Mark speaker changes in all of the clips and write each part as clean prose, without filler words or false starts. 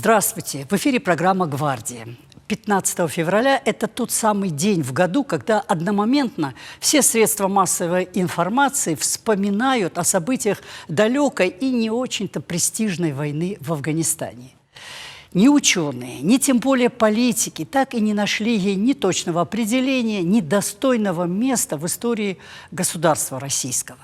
Speaker 1: Здравствуйте! В эфире программа «Гвардия». 15 февраля – это тот самый день в году, когда одномоментно все средства массовой информации вспоминают о событиях далекой и не очень-то престижной войны в Афганистане. Ни ученые, ни тем более политики так и не нашли ей ни точного определения, ни достойного места в истории государства российского.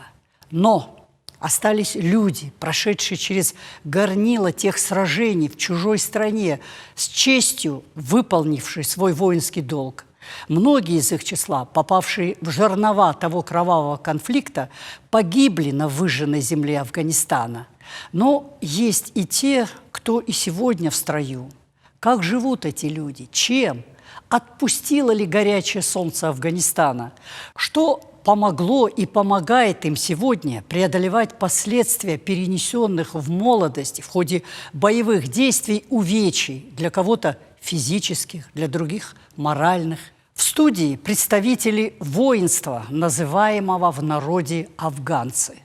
Speaker 1: Но остались люди, прошедшие через горнило тех сражений в чужой стране, с честью выполнившие свой воинский долг. Многие из их числа, попавшие в жернова того кровавого конфликта, погибли на выжженной земле Афганистана. Но есть и те, кто и сегодня в строю. Как живут эти люди? Чем? Отпустило ли горячее солнце Афганистана? Что помогло и помогает им сегодня преодолевать последствия перенесенных в молодости в ходе боевых действий увечий, для кого-то физических, для других моральных? В студии представители воинства, называемого в народе афганцы.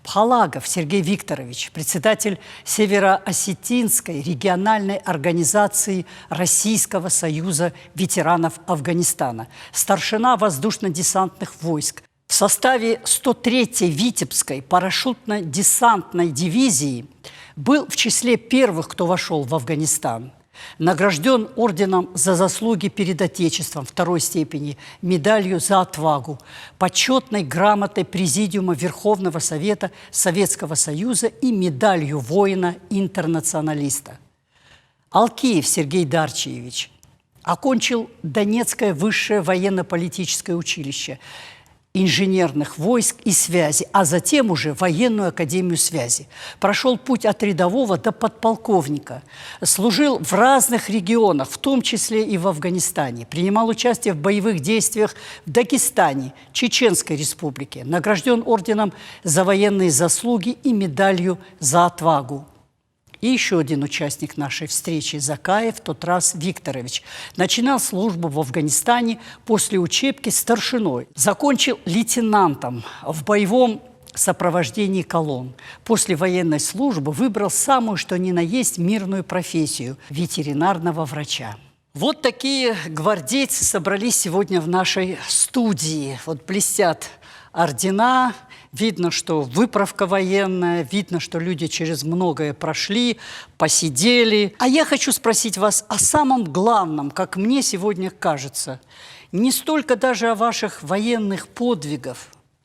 Speaker 1: Пхалагов Сергей Викторович, председатель Североосетинской региональной организации Российского союза ветеранов Афганистана, старшина воздушно-десантных войск. В составе 103-й Витебской парашютно-десантной дивизии был в числе первых, кто вошел в Афганистан. Награжден орденом за заслуги перед Отечеством второй степени, медалью за отвагу, почетной грамотой Президиума Верховного Совета Советского Союза и медалью воина-интернационалиста. Алкеев Сергей Дарчиевич окончил Донецкое высшее военно-политическое училище инженерных войск и связи, а затем уже военную академию связи. Прошел путь от рядового до подполковника. Служил в разных регионах, в том числе и в Афганистане. Принимал участие в боевых действиях в Дагестане, Чеченской республике. Награжден орденом за военные заслуги и медалью за отвагу. И еще один участник нашей встречи, Закаев Тотрас Викторович, начинал службу в Афганистане после учебки старшиной. Закончил лейтенантом в боевом сопровождении колонн. После военной службы выбрал самую что ни на есть мирную профессию – ветеринарного врача. Вот такие гвардейцы собрались сегодня в нашей студии. Вот блестят ордена. Видно, что выправка военная, видно, что люди через многое прошли, посидели. А я хочу спросить вас о самом главном, как мне сегодня кажется. Не столько даже о ваших военных подвигах,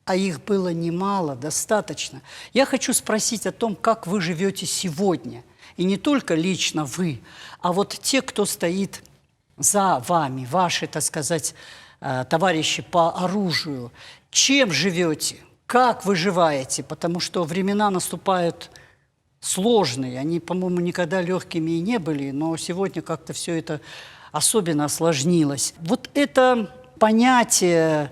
Speaker 1: а их было немало, достаточно. Я хочу спросить о том, как вы живете сегодня. И не только лично вы, а вот те, кто стоит за вами, ваши, так сказать, товарищи по оружию. Чем живете? Как выживаете? Потому что времена наступают сложные. Они, по-моему, никогда легкими и не были, но сегодня как-то все это особенно осложнилось. Вот это понятие,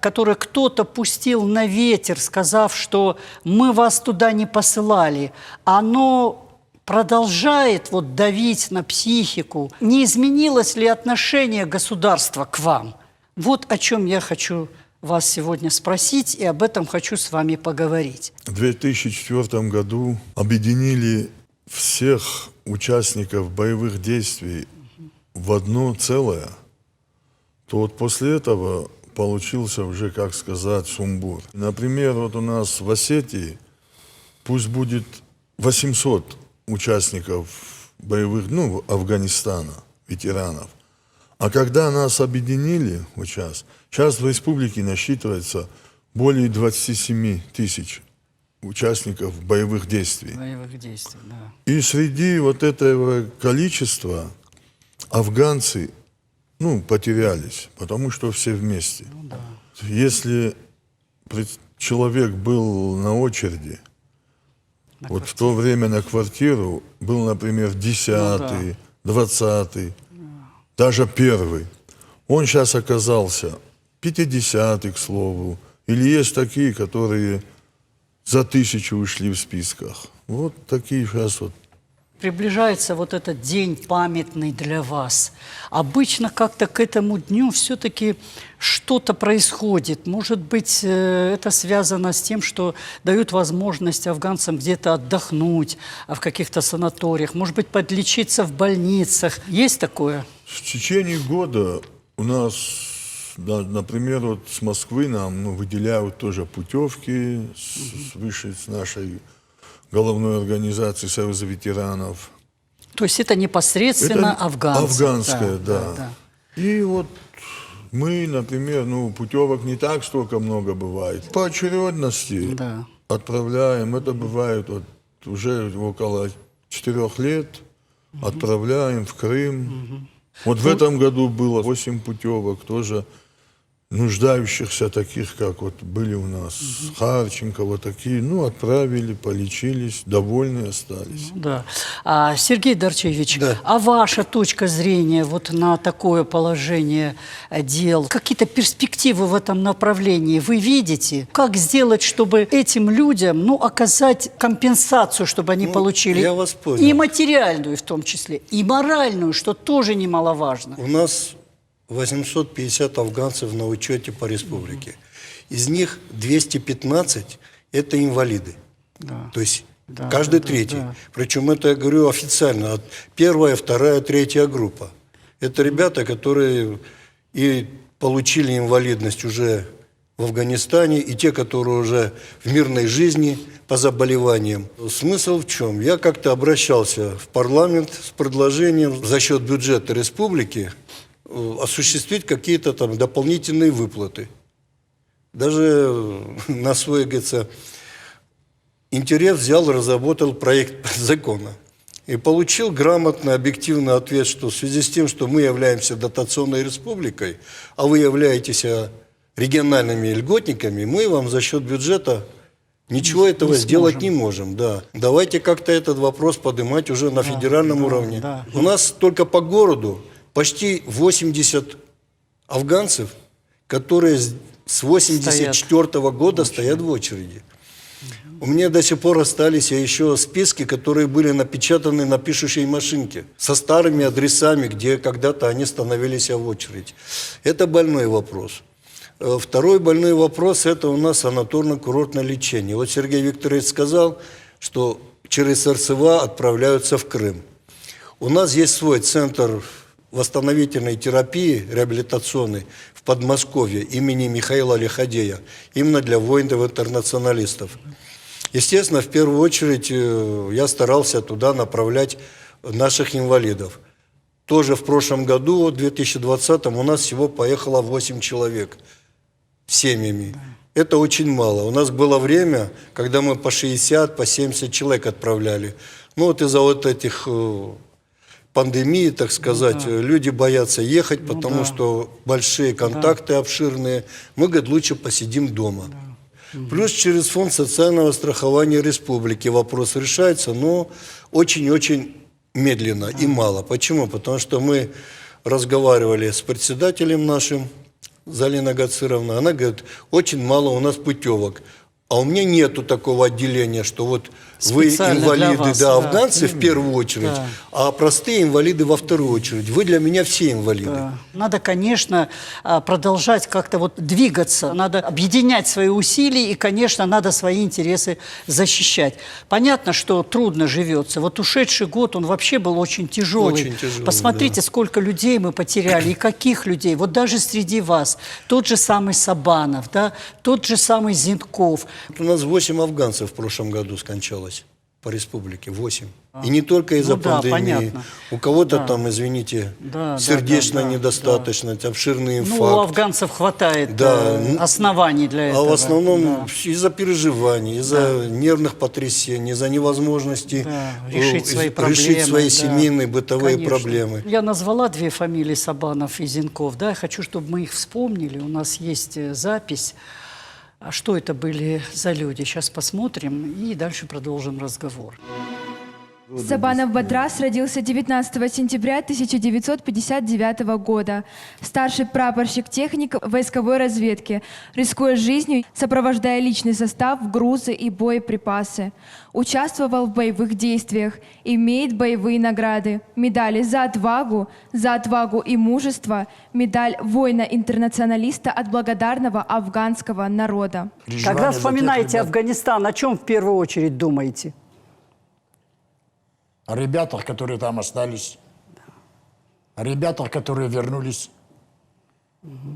Speaker 1: которое кто-то пустил на ветер, сказав, что мы вас туда не посылали, оно продолжает вот давить на психику. Не изменилось ли отношение государства к вам? Вот о чем я хочу вас сегодня спросить, и об этом хочу с вами поговорить.
Speaker 2: В 2004 году объединили всех участников боевых действий в одно целое, то вот после этого получился уже, как сказать, сумбур. Например, вот у нас в Осетии пусть будет 800 участников боевых, Афганистана, ветеранов. А когда нас объединили, сейчас в республике насчитывается более 27 тысяч участников боевых действий.
Speaker 1: Боевых действий, да.
Speaker 2: И среди вот этого количества афганцы, потерялись, потому что все вместе.
Speaker 1: Ну, да.
Speaker 2: Если человек был на очереди, вот в то время на квартиру был, например, 10-й, 20-й, даже первый. Он сейчас оказался 50-й, к слову. Или есть такие, которые за 1000 ушли в списках. Вот такие сейчас вот
Speaker 1: Приближается вот этот день памятный для вас. Обычно как-то к этому дню все-таки что-то происходит. Может быть, это связано с тем, что дают возможность афганцам где-то отдохнуть в каких-то санаториях, может быть, подлечиться в больницах. Есть такое?
Speaker 2: В течение года у нас, да, например, вот с Москвы нам выделяют тоже путевки свыше с нашей головной организации Союза ветеранов.
Speaker 1: То есть это непосредственно
Speaker 2: Это
Speaker 1: афганцы.
Speaker 2: афганская, да. И вот мы, например, путевок не так столько много бывает. По очередности отправляем. Это бывает вот уже около 4 лет. Отправляем в Крым. Вот в этом году было 8 путевок тоже нуждающихся, таких, как вот были у нас Харченко, вот такие, отправили, полечились, довольны остались.
Speaker 1: Да. Сергей Дарчевич,
Speaker 3: Да.
Speaker 1: а ваша точка зрения вот на такое положение дел, какие-то перспективы в этом направлении вы видите? Как сделать, чтобы этим людям, оказать компенсацию, чтобы они получили
Speaker 3: я вас понял.
Speaker 1: и материальную в том числе, и моральную, что тоже немаловажно?
Speaker 3: У нас 850 афганцев на учете по республике. Из них 215 – это инвалиды.
Speaker 1: Да.
Speaker 3: То есть
Speaker 1: Да,
Speaker 3: каждый
Speaker 1: да,
Speaker 3: третий.
Speaker 1: да.
Speaker 3: Причем это я говорю официально. Первая, вторая, третья группа. Это ребята, которые и получили инвалидность уже в Афганистане, и те, которые уже в мирной жизни по заболеваниям. Смысл в чем? Я как-то обращался в парламент с предложением за счет бюджета республики осуществить какие-то там дополнительные выплаты. Даже на свой, говорится, интерес взял, разработал проект закона. И получил грамотный, объективный ответ, что в связи с тем, что мы являемся дотационной республикой, а вы являетесь региональными льготниками, мы вам за счет бюджета ничего этого сделать не можем. Да. Давайте как-то этот вопрос поднимать уже на федеральном уровне.
Speaker 1: Да.
Speaker 3: У нас только по городу почти 80 афганцев, которые с 1984 года стоят в очереди. У меня до сих пор остались еще списки, которые были напечатаны на пишущей машинке, со старыми адресами, где когда-то они становились в очередь. Это больной вопрос. Второй больной вопрос – это у нас санаторно-курортное лечение. Вот Сергей Викторович сказал, что через РСВА отправляются в Крым. У нас есть свой центр восстановительной терапии, реабилитационной, в Подмосковье имени Михаила Лиходея, именно для воинов-интернационалистов. Естественно, в первую очередь я старался туда направлять наших инвалидов. Тоже в прошлом году, в 2020, у нас всего поехало 8 человек с семьями. Это очень мало. У нас было время, когда мы по 60, по 70 человек отправляли. Вот из-за вот этих пандемии, так сказать, люди боятся ехать, потому что большие контакты обширные. Мы, говорит, лучше посидим дома. Плюс через фонд социального страхования республики вопрос решается, но очень-очень медленно и мало. Почему? Потому что мы разговаривали с председателем нашим, Залина Гацировна, она говорит, очень мало у нас путевок. А у меня нету такого отделения, что вот вы инвалиды,
Speaker 1: вас,
Speaker 3: афганцы в первую очередь, а простые инвалиды во вторую очередь. Вы для меня все инвалиды.
Speaker 1: Да. Надо, конечно, продолжать как-то вот двигаться, надо объединять свои усилия и, конечно, надо свои интересы защищать. Понятно, что трудно живется. Вот ушедший год, он вообще был очень тяжелый.
Speaker 3: Очень тяжелый,
Speaker 1: Посмотрите, сколько людей мы потеряли и каких людей. Вот даже среди вас тот же самый Сабанов, да, тот же самый Зинков.
Speaker 3: У нас 8 афганцев в прошлом году скончалось по республике. 8. И не только из-за пандемии.
Speaker 1: Понятно.
Speaker 3: У кого-то там, извините, сердечная недостаточность, обширный инфаркт.
Speaker 1: У афганцев хватает оснований для этого.
Speaker 3: А в основном из-за переживаний, из-за нервных потрясений, из-за невозможности
Speaker 1: решить свои проблемы.
Speaker 3: Решить свои семейные, бытовые проблемы.
Speaker 1: Я назвала 2 фамилии Сабанов и Зинков. Да? Я хочу, чтобы мы их вспомнили. У нас есть запись. А что это были за люди? Сейчас посмотрим и дальше продолжим разговор.
Speaker 4: Сабанов Батрас родился 19 сентября 1959 года. Старший прапорщик-техник войсковой разведки, рискуя жизнью, сопровождая личный состав, грузы и боеприпасы. Участвовал в боевых действиях, имеет боевые награды, медали за отвагу и мужество, медаль воина-интернационалиста от благодарного афганского народа.
Speaker 1: Когда вспоминаете Афганистан, о чем в первую очередь думаете?
Speaker 5: О ребятах, которые там остались, о ребятах, которые вернулись,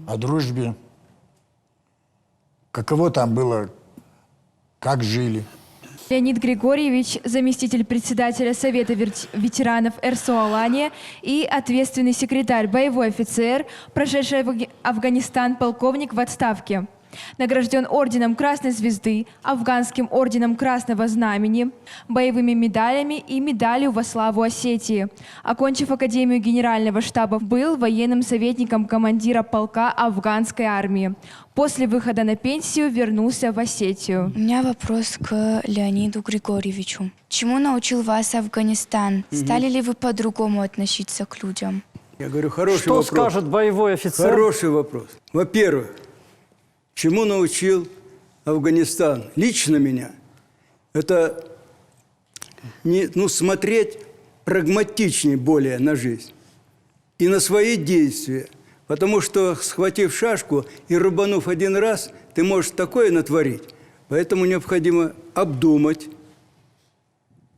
Speaker 5: о дружбе, каково там было, как жили.
Speaker 4: Леонид Григорьевич, заместитель председателя Совета ветеранов РСО «Алания» и ответственный секретарь, боевой офицер, прошедший Афганистан, полковник в отставке. Награжден орденом Красной Звезды, Афганским орденом Красного Знамени, боевыми медалями и медалью во славу Осетии. Окончив Академию Генерального штаба, был военным советником командира полка афганской армии. После выхода на пенсию вернулся в Осетию.
Speaker 6: У меня вопрос к Леониду Григорьевичу. Чему научил вас Афганистан? Стали ли вы по-другому относиться к людям?
Speaker 7: Я говорю, хороший
Speaker 1: Что
Speaker 7: вопрос.
Speaker 1: скажет боевой офицер?
Speaker 7: Хороший вопрос. Во-первых, чему научил Афганистан? Лично меня. Это смотреть прагматичнее более на жизнь и на свои действия. Потому что, схватив шашку и рубанув один раз, ты можешь такое натворить. Поэтому необходимо обдумать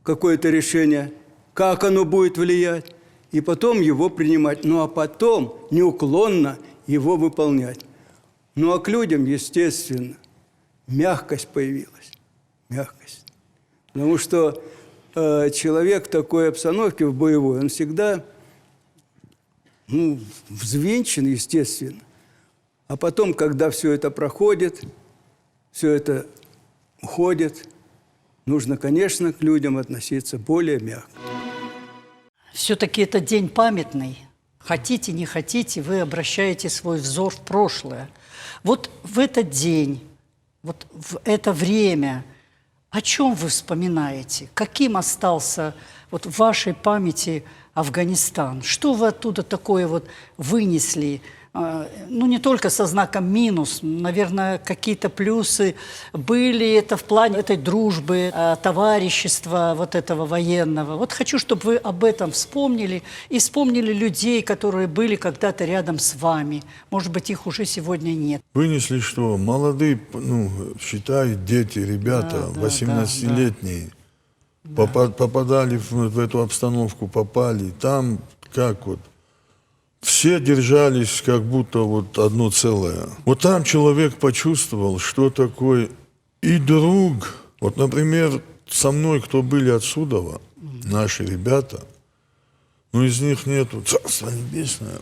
Speaker 7: какое-то решение, как оно будет влиять, и потом его принимать. Ну а потом неуклонно его выполнять. Ну а к людям, естественно, мягкость появилась. Мягкость. Потому что человек в такой обстановке, в боевой, он всегда взвинчен, естественно. А потом, когда все это проходит, все это уходит, нужно, конечно, к людям относиться более мягко.
Speaker 1: Все-таки это день памятный. Хотите, не хотите, вы обращаете свой взор в прошлое. Вот в этот день, вот в это время, о чем вы вспоминаете? Каким остался вот в вашей памяти Афганистан? Что вы оттуда такое вот вынесли? Ну, не только со знаком минус, наверное, какие-то плюсы были это в плане этой дружбы, товарищества вот этого военного. Вот хочу, чтобы вы об этом вспомнили и вспомнили людей, которые были когда-то рядом с вами. Может быть, их уже сегодня нет.
Speaker 2: Вынесли что? Молодые, считай, дети, ребята, 18-летние, попадали в эту обстановку, попали. Там как вот? Все держались как будто вот одно целое. Вот там человек почувствовал, что такое и друг. Вот, например, со мной, кто были отсюда, наши ребята, но из них нету, Царство Небесное,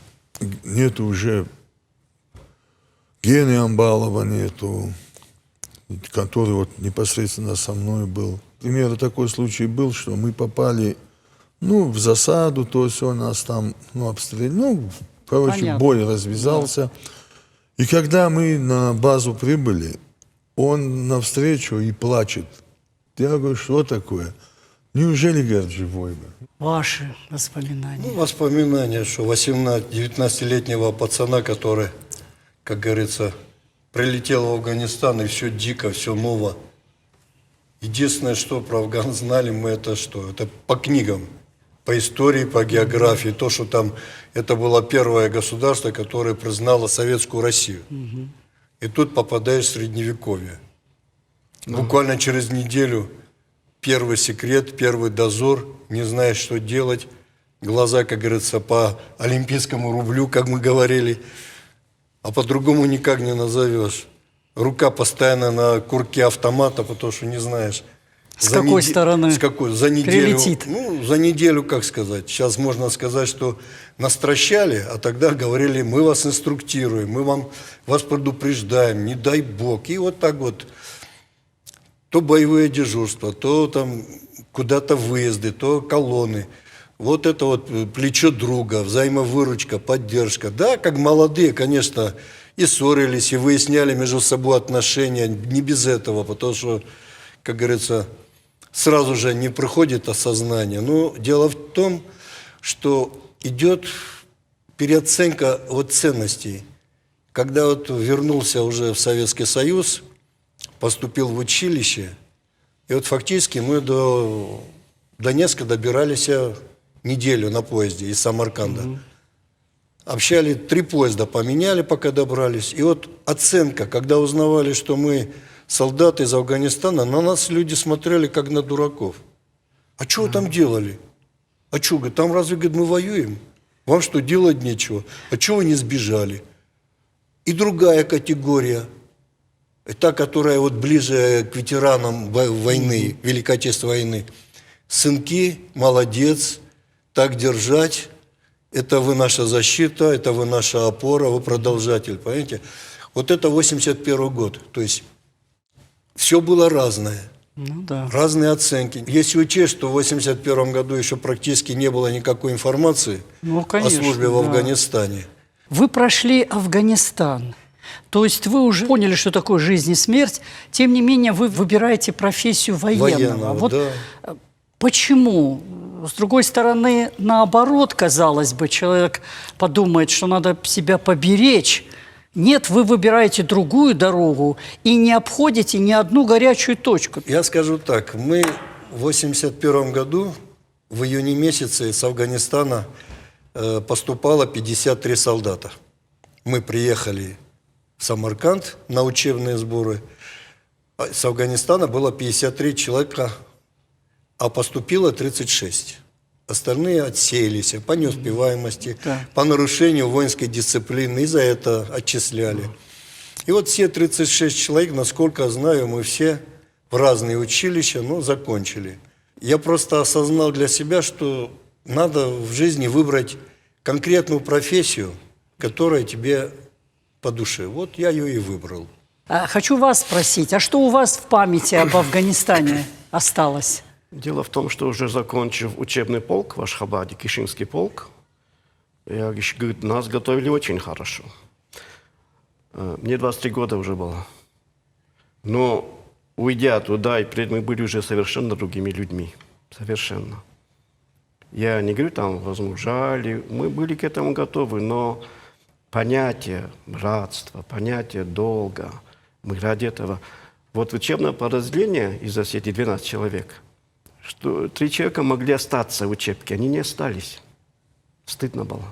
Speaker 2: нету уже Гены Амбалова, нету, который вот непосредственно со мной был. Например, такой случай был, что мы попали в засаду, то есть он нас там, обстрелял. Понятно. Бой развязался. Да. И когда мы на базу прибыли, он навстречу и плачет. Я говорю, что такое? Неужели, говорит, живой бы?
Speaker 1: Ваши воспоминания.
Speaker 3: Воспоминания, что 18-19-летнего пацана, который, как говорится, прилетел в Афганистан, и все дико, все ново. Единственное, что про Афган знали мы, это что? Это по книгам. По истории, по географии, то, что там это было первое государство, которое признало Советскую Россию. И тут попадаешь в Средневековье. Буквально через неделю первый секрет, первый дозор, не знаешь, что делать. Глаза, как говорится, по олимпийскому рублю, как мы говорили. А по-другому никак не назовешь. Рука постоянно на курке автомата, потому что не знаешь.
Speaker 1: С какой стороны
Speaker 3: за неделю,
Speaker 1: прилетит?
Speaker 3: За неделю, как сказать. Сейчас можно сказать, что настращали, а тогда говорили, мы вас инструктируем, мы вас предупреждаем, не дай бог. И вот так вот. То боевые дежурства, то там куда-то выезды, то колонны. Вот это вот плечо друга, взаимовыручка, поддержка. Да, как молодые, конечно, и ссорились, и выясняли между собой отношения. Не без этого, потому что, как говорится, сразу же не приходит осознание. Но дело в том, что идет переоценка вот ценностей. Когда вот вернулся уже в Советский Союз, поступил в училище, и вот фактически мы до Донецка добирались неделю на поезде из Самарканда. Общали, 3 поезда поменяли, пока добрались. И вот оценка, когда узнавали, что мы солдаты из Афганистана, на нас люди смотрели как на дураков. А что вы там делали? А что, говорит, там разве, говорит, мы воюем? Вам что, делать нечего? А что вы не сбежали? И другая категория, та, которая вот ближе к ветеранам войны, Великой Отечественной войны. Сынки, молодец, так держать. Это вы наша защита, это вы наша опора, вы продолжатель, понимаете? Вот это 81 год. То есть все было разное.
Speaker 1: Ну да.
Speaker 3: Разные оценки. Если учесть, что в 81 году еще практически не было никакой информации
Speaker 1: Ну,
Speaker 3: о
Speaker 1: конечно,
Speaker 3: службе в
Speaker 1: да.
Speaker 3: Афганистане.
Speaker 1: Вы прошли Афганистан. То есть вы уже поняли, что такое жизнь и смерть. Тем не менее, вы выбираете профессию военного. Вот
Speaker 3: да.
Speaker 1: почему? С другой стороны, наоборот, казалось бы, человек подумает, что надо себя поберечь. Нет, вы выбираете другую дорогу и не обходите ни одну горячую точку.
Speaker 3: Я скажу так, мы в 81 году, в июне месяце с Афганистана поступало 53 солдата. Мы приехали в Самарканд на учебные сборы. С Афганистана было 53 человека, а поступило 36. Остальные отсеялись по неуспеваемости, по нарушению воинской дисциплины, и за это отчисляли. И вот все 36 человек, насколько я знаю, мы все в разные училища, но закончили. Я просто осознал для себя, что надо в жизни выбрать конкретную профессию, которая тебе по душе. Вот я ее и выбрал.
Speaker 1: Хочу вас спросить, а что у вас в памяти об Афганистане осталось?
Speaker 8: Дело в том, что уже закончив учебный полк в Ашхабаде, Кишинский полк, нас готовили очень хорошо. Мне 23 года уже было. Но уйдя туда, мы были уже совершенно другими людьми. Совершенно. Я не говорю, там возмужали, мы были к этому готовы, но понятие братства, понятие долга, мы ради этого. Вот учебное подразделение из этих 12 человек, что 3 человека могли остаться в учебке, они не остались. Стыдно было.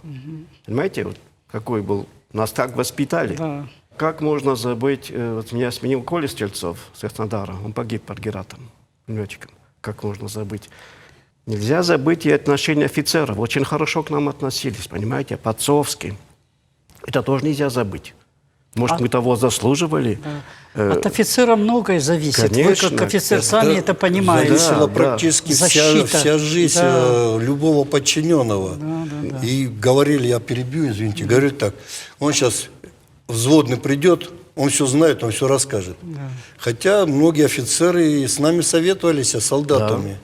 Speaker 8: Понимаете, вот какой был, нас так воспитали.
Speaker 1: Да.
Speaker 8: Как можно забыть, вот меня сменил Коля Стрельцов с Краснодара, он погиб под Гератом, летчиком. Как можно забыть? Нельзя забыть и отношения офицеров. Очень хорошо к нам относились, понимаете, по-отцовски. Это тоже нельзя забыть. Может, мы того заслуживали.
Speaker 1: От офицера многое зависит.
Speaker 8: Конечно.
Speaker 1: Вы, как офицер, сами это понимаете.
Speaker 3: Зависела
Speaker 8: Да,
Speaker 3: практически
Speaker 1: Защита.
Speaker 3: вся жизнь
Speaker 1: Да.
Speaker 3: любого подчиненного. И говорили, я перебью, извините, говорили так, он сейчас взводный придет, он все знает, он все расскажет. Хотя многие офицеры с нами советовались, с солдатами.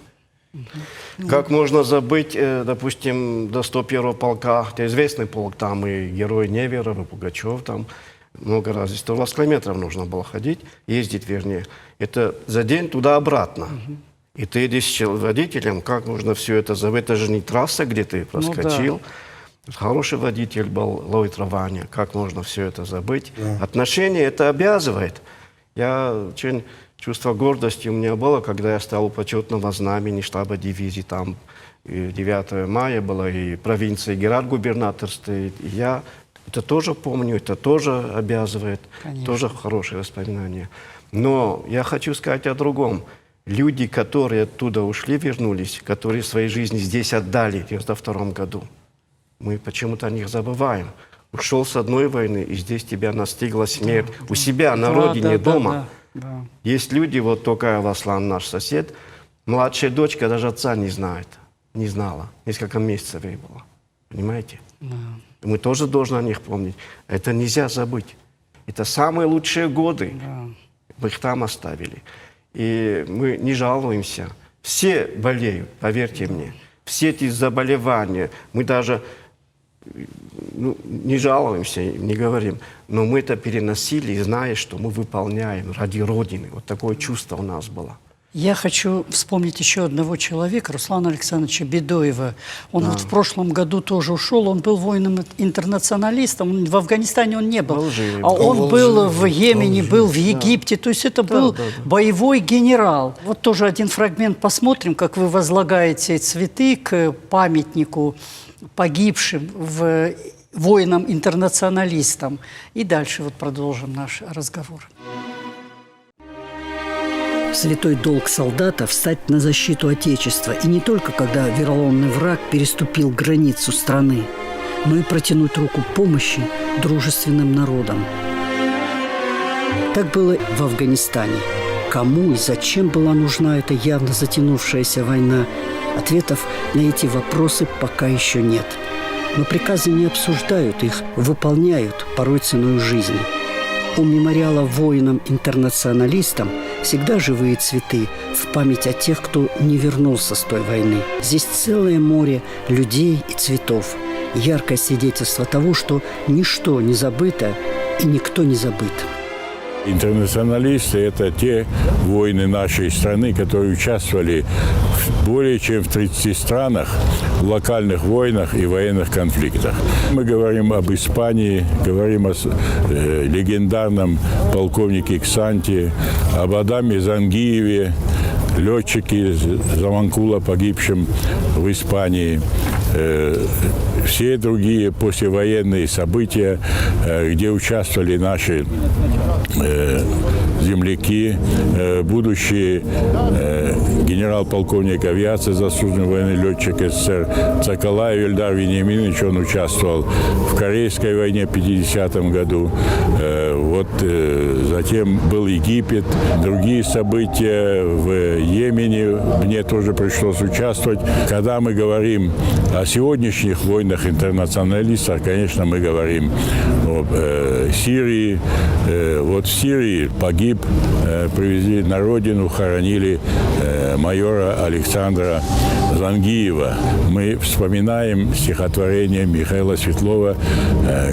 Speaker 8: Как можно забыть, допустим, до 101-го полка, это известный полк, там и герой Неверов, и Пугачев, там много раз, 120 километров нужно было ходить, ездить вернее. Это за день туда-обратно. И ты идешь с водителем, как можно все это забыть, это же не трасса, где ты проскочил. Хороший водитель был, Лойд Раваня, как можно все это забыть. Отношения это обязывает. Я очень... Чувство гордости у меня было, когда я стал у почетного знамени штаба дивизии. Там и 9 мая было, и провинция Герат губернаторство. И я это тоже помню, это тоже обязывает.
Speaker 1: Конечно.
Speaker 8: Тоже хорошие воспоминания. Но я хочу сказать о другом. Люди, которые оттуда ушли, вернулись, которые свои жизни здесь отдали в 1992 году, мы почему-то о них забываем. Ушел с одной войны, и здесь тебя настигла смерть. У себя, на родине, дома.
Speaker 1: Да.
Speaker 8: Есть люди, вот только Васлан, наш сосед, младшая дочка даже отца не знает, не знала, несколько месяцев ей было, понимаете?
Speaker 1: Да.
Speaker 8: Мы тоже должны о них помнить. Это нельзя забыть. Это самые лучшие годы. Мы их там оставили. И мы не жалуемся. Все болеют, поверьте мне. Все эти заболевания, мы даже не жалуемся, не говорим, но мы это переносили, зная, что мы выполняем ради Родины. Вот такое чувство у нас было.
Speaker 1: Я хочу вспомнить еще одного человека, Руслана Александровича Бедоева. Он вот в прошлом году тоже ушел, он был воином-интернационалистом. В Афганистане он не был,
Speaker 8: В Алжире
Speaker 1: а
Speaker 8: был.
Speaker 1: он был в Йемене, был в Египте. То есть это был боевой генерал. Вот тоже один фрагмент посмотрим, как вы возлагаете цветы к памятнику погибшим воинам-интернационалистам. И дальше вот продолжим наш разговор. Святой долг солдата – встать на защиту Отечества. И не только, когда вероломный враг переступил границу страны, но и протянуть руку помощи дружественным народам. Так было в Афганистане. Кому и зачем была нужна эта явно затянувшаяся война? Ответов на эти вопросы пока еще нет. Но приказы не обсуждают, их выполняют, порой ценой жизни. У мемориала воинам-интернационалистам всегда живые цветы в память о тех, кто не вернулся с той войны. Здесь целое море людей и цветов. Яркое свидетельство того, что ничто не забыто и никто не забыт.
Speaker 9: Интернационалисты – это те воины нашей страны, которые участвовали более чем в 30 странах в локальных войнах и военных конфликтах. Мы говорим об Испании, говорим о легендарном полковнике Ксанти, об Адаме Зангиеве, летчике Заманкула, погибшем в Испании. Все другие послевоенные события, где участвовали наши земляки, будущий генерал-полковник авиации, заслуженный военный летчик СССР Цакалаев Ильдар Вениаминович, он участвовал в Корейской войне в 50-м году. Затем был Египет, другие события в Йемене, мне тоже пришлось участвовать. Когда мы говорим о сегодняшних войнах-интернационалистах, конечно, мы говорим о Сирии. Вот в Сирии погиб, привезли на родину, хоронили майора Александра Зангиева. Мы вспоминаем стихотворение Михаила Светлова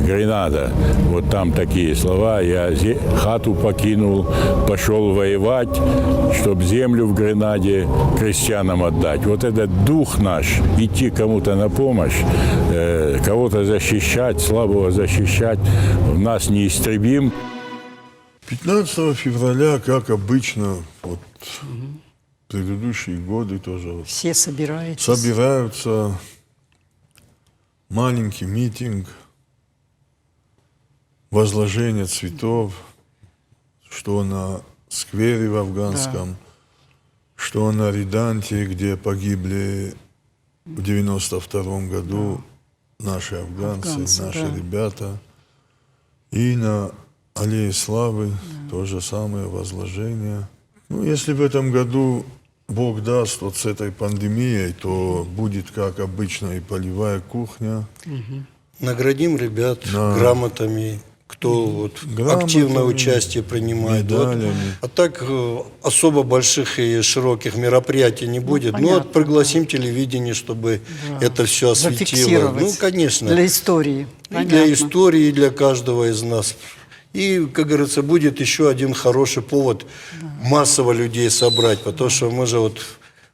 Speaker 9: «Гренада». Вот там такие слова: «Я хату покинул, пошел воевать, чтоб землю в Гренаде крестьянам отдать». Вот этот дух наш, идти кому-то на помощь, кого-то защищать, слабого защищать, в нас неистребим.
Speaker 2: 15 февраля, как обычно, вот предыдущие годы тоже
Speaker 1: Все собираетесь.
Speaker 2: собираются, маленький митинг, возложение цветов, что на сквере в Афганском, что на Риданте, где погибли в 92-м году наши афганцы, наши ребята, и на Аллее Славы то же самое возложение. Ну, если в этом году Бог даст, вот с этой пандемией, то будет, как обычно, и полевая кухня.
Speaker 3: Наградим ребят грамотами, кто вот активное участие принимает. Вот. А так особо больших и широких мероприятий не будет.
Speaker 1: Понятно,
Speaker 3: ну вот пригласим телевидение, чтобы это все осветило.
Speaker 1: Зафиксировать.
Speaker 3: Ну, конечно.
Speaker 1: Для истории.
Speaker 3: И для истории, и для каждого из нас. И, как говорится, будет еще один хороший повод массово людей собрать, потому что мы же вот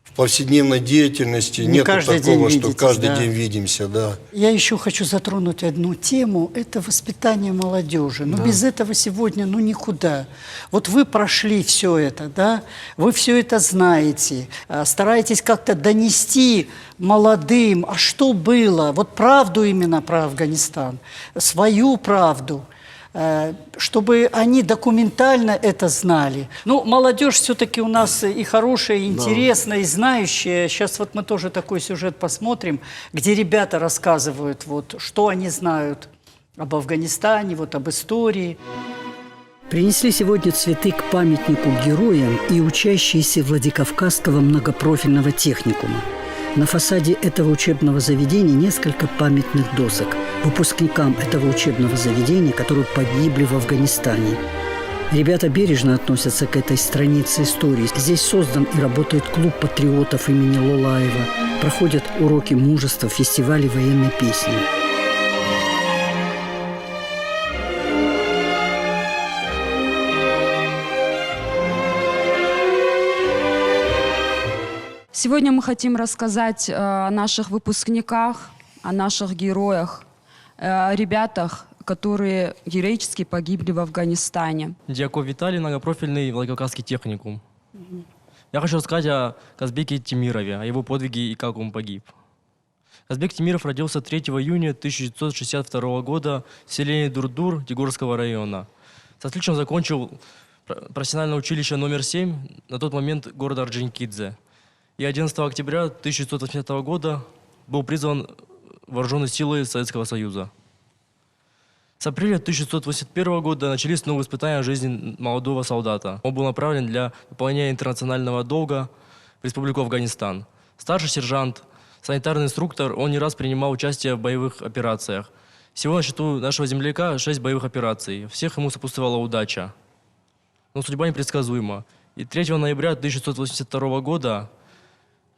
Speaker 3: в повседневной деятельности
Speaker 1: Не
Speaker 3: нет
Speaker 1: каждый
Speaker 3: такого,
Speaker 1: день
Speaker 3: что
Speaker 1: видитесь,
Speaker 3: каждый
Speaker 1: да.
Speaker 3: день видимся, да.
Speaker 1: Я еще хочу затронуть одну тему. Это воспитание молодежи. Но без этого сегодня никуда. Вот вы прошли все это, да? Вы все это знаете. Стараетесь как-то донести молодым, а что было? Вот правду именно про Афганистан. Свою правду. Чтобы они документально это знали. Ну, молодежь все-таки у нас и хорошая, и интересная, и знающая. Сейчас вот мы тоже такой сюжет посмотрим, где ребята рассказывают, вот, что они знают об Афганистане, вот, об истории. Принесли сегодня цветы к памятнику героям и учащиеся Владикавказского многопрофильного техникума. На фасаде этого учебного заведения несколько памятных досок выпускникам этого учебного заведения, которые погибли в Афганистане. Ребята бережно относятся к этой странице истории. Здесь создан и работает клуб патриотов имени Лолаева. Проходят уроки мужества, фестивали военной песни.
Speaker 10: Сегодня мы хотим рассказать о наших выпускниках, о наших героях, о ребятах, которые героически погибли в Афганистане.
Speaker 11: Дьяков Виталий, многопрофильный Владикавказский техникум. Я хочу рассказать о Казбеке Тимирове, о его подвиге и как он погиб. Казбек Тимиров родился 3 июня 1962 года в селе Дурдур Тигорского района. С отличием закончил профессиональное училище номер 7, на тот момент города Орджоникидзе. И 11 октября 1980 года был призван в вооруженные силы Советского Союза. С апреля 1981 года начались новые испытания жизни молодого солдата. Он был направлен для выполнения интернационального долга в Республику Афганистан. Старший сержант, санитарный инструктор, он не раз принимал участие в боевых операциях. Всего на счету нашего земляка 6 боевых операций. Всех ему сопутствовала удача. Но судьба непредсказуема. И 3 ноября 1982 года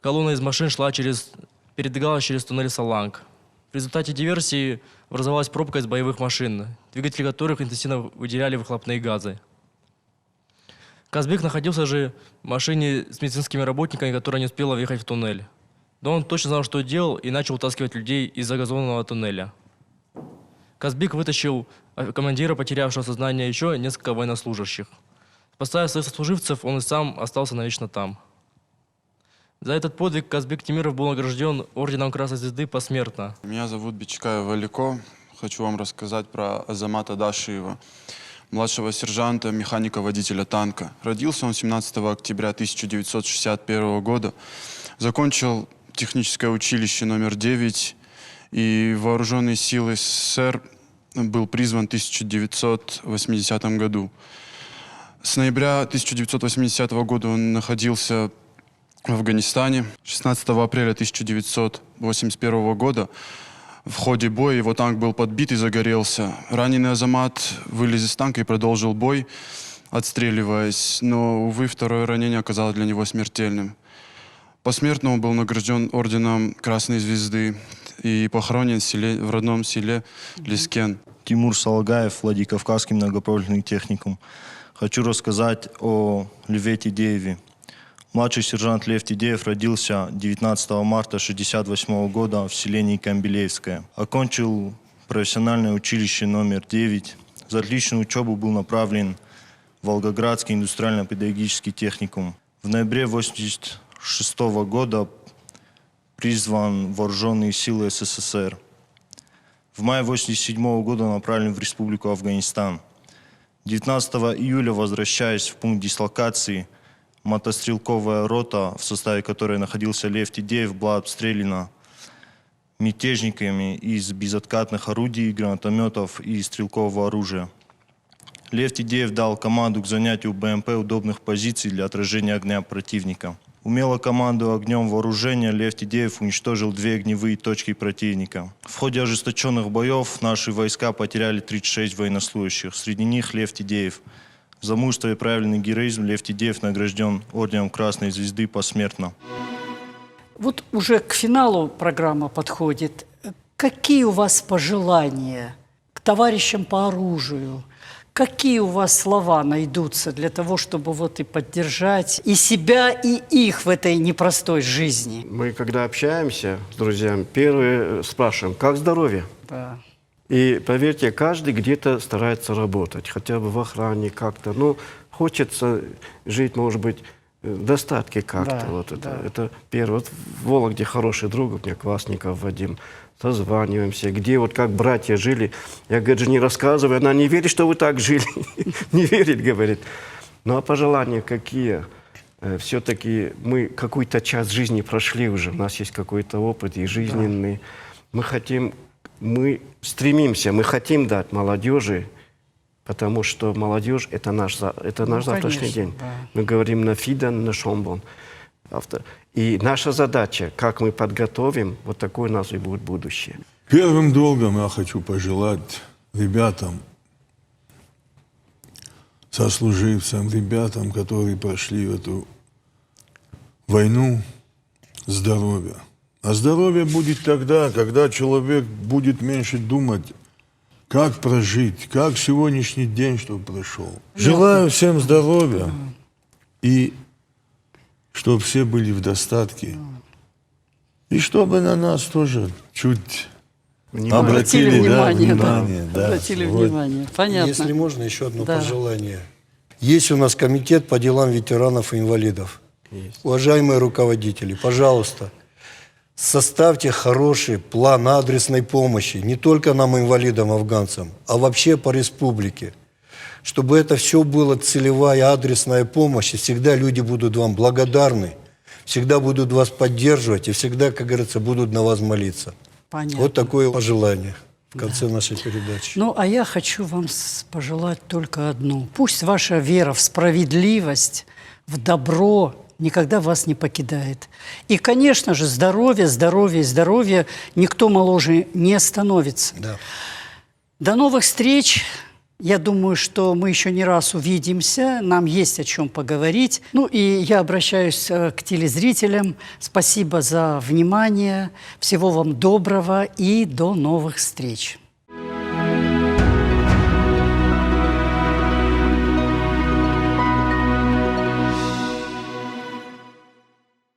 Speaker 11: колонна из машин передвигалась через туннель Саланг. В результате диверсии образовалась пробка из боевых машин, двигатели которых интенсивно выделяли выхлопные газы. Казбек находился же в машине с медицинскими работниками, которая не успела въехать в туннель. Но он точно знал, что делал, и начал утаскивать людей из загазованного туннеля. Казбек вытащил командира, потерявшего сознание, еще несколько военнослужащих. Спасая своих сослуживцев, он и сам остался навечно там. За этот подвиг Казбек Тимиров был награжден орденом Красной Звезды посмертно.
Speaker 12: Меня зовут Бичкаев Валико. Хочу вам рассказать про Азамата Дашиева, младшего сержанта, механика-водителя танка. Родился он 17 октября 1961 года. Закончил техническое училище номер 9 и в Вооруженные силы СССР был призван в 1980 году. С ноября 1980 года он находился в Афганистане. 16 апреля 1981 года в ходе боя его танк был подбит и загорелся. Раненый Азамат вылез из танка и продолжил бой, отстреливаясь, но, увы, второе ранение оказалось для него смертельным. Посмертно он был награжден орденом Красной Звезды и похоронен в родном селе Лискен.
Speaker 13: Тимур Салагаев, Владикавказский многопрофильный техникум. Хочу рассказать о Льве Тидееве. Младший сержант Лев Тидеев родился 19 марта 1968 года в селении Камбелеевское. Окончил профессиональное училище номер 9. За отличную учебу был направлен в Волгоградский индустриально-педагогический техникум. В ноябре 1986 года призван в Вооруженные силы СССР. В мае 1987 года направлен в Республику Афганистан. 19 июля, возвращаясь в пункт дислокации, мотострелковая рота, в составе которой находился Лев Тидеев, была обстреляна мятежниками из безоткатных орудий, гранатометов и стрелкового оружия. Лев Тидеев дал команду к занятию БМП удобных позиций для отражения огня противника. Умело командуя огнем вооружения, Лев Тидеев уничтожил 2 огневые точки противника. В ходе ожесточенных боев наши войска потеряли 36 военнослужащих. Среди них Лев Тидеев. За мужество и проявленный героизм Лев Тидеев награжден орденом Красной Звезды посмертно.
Speaker 1: Вот уже к финалу программа подходит. Какие у вас пожелания к товарищам по оружию? Какие у вас слова найдутся для того, чтобы вот и поддержать и себя, и их в этой непростой жизни?
Speaker 8: Мы, когда общаемся с друзьями, первые спрашиваем, как здоровье?
Speaker 1: Да.
Speaker 8: И поверьте, каждый где-то старается работать, хотя бы в охране как-то. Ну, хочется жить, может быть, в достатке как-то.
Speaker 1: Да,
Speaker 8: вот
Speaker 1: да.
Speaker 8: это первое. Вот в Вологде хороший друг у меня, Квасников Вадим. Созваниваемся, где вот как братья жили. Я, говорит, же не рассказываю, она не верит, что вы так жили. Не верит, говорит. Ну, а пожелания какие? Все-таки мы какую-то часть жизни прошли уже, у нас есть какой-то опыт и жизненный. Мы стремимся, мы хотим дать молодежи, потому что молодежь – это наш завтрашний день. Да. Мы говорим на фидан, на шомбон. И наша задача, как мы подготовим, вот такое у нас и будет будущее.
Speaker 2: Первым долгом я хочу пожелать ребятам, сослуживцам, ребятам, которые прошли эту войну, здоровья. А здоровье будет тогда, когда человек будет меньше думать, как прожить, как сегодняшний день, чтобы прошел. Желаю всем здоровья и чтобы все были в достатке. И чтобы на нас тоже чуть обратили внимание. Да.
Speaker 1: Обратили
Speaker 2: Вот.
Speaker 1: внимание. Понятно.
Speaker 3: Если можно, еще одно
Speaker 1: Да.
Speaker 3: пожелание. Есть у нас комитет по делам ветеранов и инвалидов. Уважаемые руководители, пожалуйста, составьте хороший план адресной помощи не только нам, инвалидам, афганцам, а вообще по республике. Чтобы это все было целевая адресная помощь, и всегда люди будут вам благодарны, всегда будут вас поддерживать и всегда, как говорится, будут на вас молиться.
Speaker 1: Понятно.
Speaker 3: Вот такое пожелание в конце нашей передачи.
Speaker 1: Ну, а я хочу вам пожелать только одно. Пусть ваша вера в справедливость, в добро никогда вас не покидает. И, конечно же, здоровье, здоровье и здоровье. Никто моложе не становится.
Speaker 3: Да.
Speaker 1: До новых встреч. Я думаю, что мы еще не раз увидимся. Нам есть о чем поговорить. Ну и я обращаюсь к телезрителям. Спасибо за внимание. Всего вам доброго и до новых встреч.